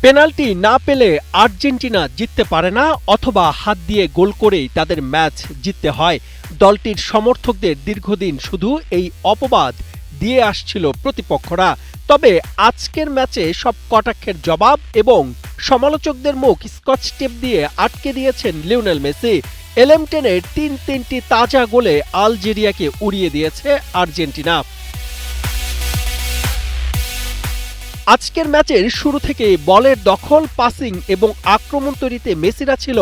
Penalty না পেলে Argentina জিততে পারে না, অথবা হাত দিয়ে গোল করেই তাদের ম্যাচ জিততে হয়। দলটির সমর্থকদের দীর্ঘদিন শুধু এই অপবাদ দিয়ে আসছিল প্রতিপক্ষরা। তবে আজকের ম্যাচে সব কটাক্ষের জবাব এবং সমালোচকদের মুখ স্কচ টেপ দিয়ে আটকে দিয়েছেন লিওনেল মেসি। এলএম10-এর তিনটি তাজা গোলে আলজেরিয়াকে উড়িয়ে দিয়েছে আর্জেন্টিনা। আজকের ম্যাচের শুরু থেকে বলের দখল, পাসিং এবং আক্রমণ তৈরিতে মেসিরা ছিল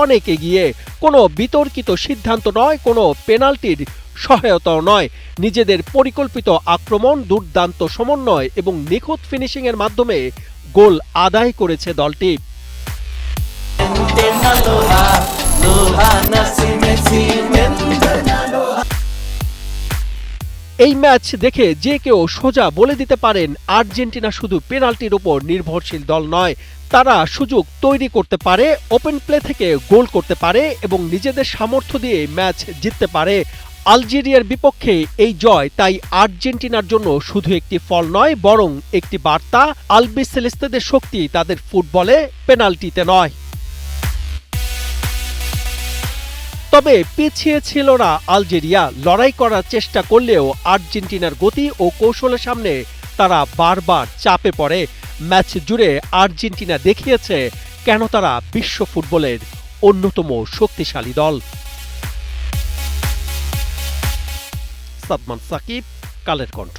অনেক এগিয়ে। কোনো বিতর্কিত সিদ্ধান্ত নয়, কোনো পেনাল্টির সহায়তাও নয়। নিজেদের পরিকল্পিত আক্রমণ, দুর্দান্ত সমন্বয় এবং নিখুঁত ফিনিশিংয়ের মাধ্যমে গোল আদায় করেছে দলটি। এই ম্যাচ দেখে যে কেউ সোজা বলে দিতে পারেন আর্জেন্টিনা শুধু পেনাল্টির উপর নির্ভরশীল দল নয়, তারা সুযোগ তৈরি করতে পারে, ওপেন প্লে থেকে গোল করতে পারে এবং নিজেদের সামর্থ্য দিয়ে ম্যাচ জিততে পারে। আলজেরিয়ার বিপক্ষে এই জয় তাই আর্জেন্টিনার জন্য শুধু একটি ফল নয়, বরং একটি বার্তা। আলবিসেলেস্তেদের শক্তি তাদের ফুটবলে, পেনাল্টিতে নয়। তবে পিছিয়ে ছিল না আলজেরিয়া। লড়াই করার চেষ্টা করলেও আর্জেন্টিনার গতি ও কৌশলের সামনে তারা বারবার চাপে পড়ে। ম্যাচ জুড়ে আর্জেন্টিনা দেখিয়েছে কেন তারা বিশ্ব ফুটবলের অন্যতম শক্তিশালী দল। সাদমান সাকিব, কালের কণ্ঠ।